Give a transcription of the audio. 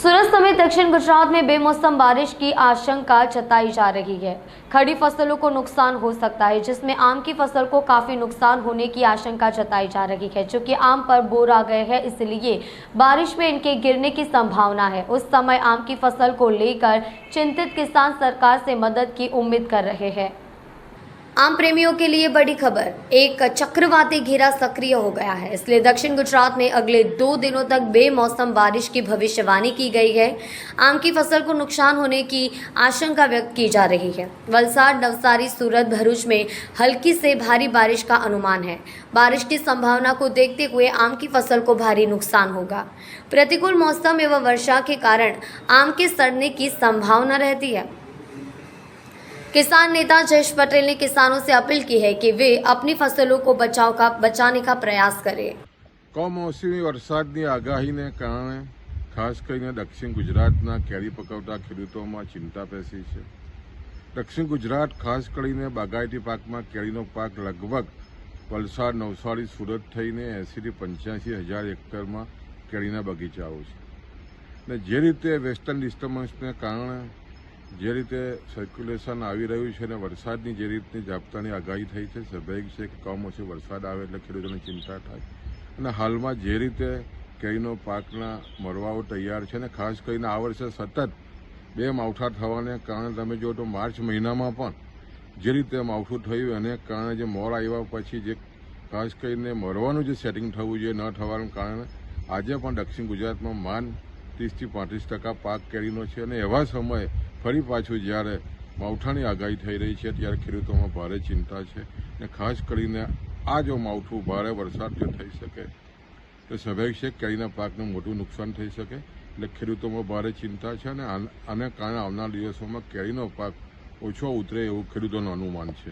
सूरत समेत दक्षिण गुजरात में बेमौसम बारिश की आशंका जताई जा रही है। खड़ी फसलों को नुकसान हो सकता है, जिसमें आम की फसल को काफी नुकसान होने की आशंका जताई जा रही है। चूंकि आम पर बोर आ गए हैं, इसलिए बारिश में इनके गिरने की संभावना है। उस समय आम की फसल को लेकर चिंतित किसान सरकार से मदद की उम्मीद कर रहे हैं। आम प्रेमियों के लिए बड़ी खबर, एक चक्रवाती घेरा सक्रिय हो गया है, इसलिए दक्षिण गुजरात में अगले 2 दिनों तक बेमौसम बारिश की भविष्यवाणी की गई है। आम की फसल को नुकसान होने की आशंका व्यक्त की जा रही है। वलसाड, नवसारी, सूरत, भरूच में हल्की से भारी बारिश का अनुमान है। बारिश की संभावना को देखते हुए आम की फसल को भारी नुकसान होगा। प्रतिकूल मौसम एवं वर्षा के कारण आम के सड़ने की संभावना रहती है। किसान नेता जयेश पटेल ने किसानों से अपील की है कि वे अपनी फसलों को बचाने का प्रयास करें। कमोसमी वरसादनी आगाहीने कारणे खास કરીને दक्षिण गुजरातना केरी पकवता ખેડૂતોમાં ચિંતા પેસી છે। દક્ષિણ ગુજરાત ખાસ કરીને બાગાયતી પાકમાં કેરીનો પાક લગભગ વલસાડ, નવસારી, સુરત થઈને 80 થી 85 હજાર હેક્ટરમાં કેરીના બગીચાઓ છે ને જે રીતે વેસ્ટર્ન ડિસ્ટર્બન્સને કારણે જે રીતે સર્ક્યુલેશન આવી રહ્યું છે અને વરસાદની જે રીતની ઝાપટાની આગાહી થઈ છે, સ્વાભાવિક છે કે કમોસમી વરસાદ આવે એટલે ખેડૂતોને ચિંતા થાય અને હાલમાં જે રીતે કેરીનો પાકના મરવાઓ તૈયાર છે અને ખાસ કરીને આ વર્ષે સતત 2 માવઠા થવાને કારણે તમે જો તો માર્ચ મહિનામાં પણ જે રીતે માવઠું થયું એને કારણે જે મોર આવ્યા પછી જે ખાસ કરીને મરવાનું જે સેટિંગ થવું જોઈએ ન થવાના કારણે આજે પણ દક્ષિણ ગુજરાતમાં માંડ 30 થી 35% પાક કેરીનો છે અને એવા સમયે ફરી પાછું જ્યારે માવઠાની આગાહી થઈ રહી છે ત્યારે ખેડૂતોમાં ભારે ચિંતા છે અને ખાસ કરીને આ જો માવઠું ભારે વરસાદ જો થઈ શકે તો સ્વાભાવિક છે કેરીના પાકને મોટું નુકસાન થઈ શકે એટલે ખેડૂતોમાં ભારે ચિંતા છે અને આને કારણે આવનાર દિવસોમાં કેરીનો પાક ઓછો ઉતરે એવું ખેડૂતોનું અનુમાન છે।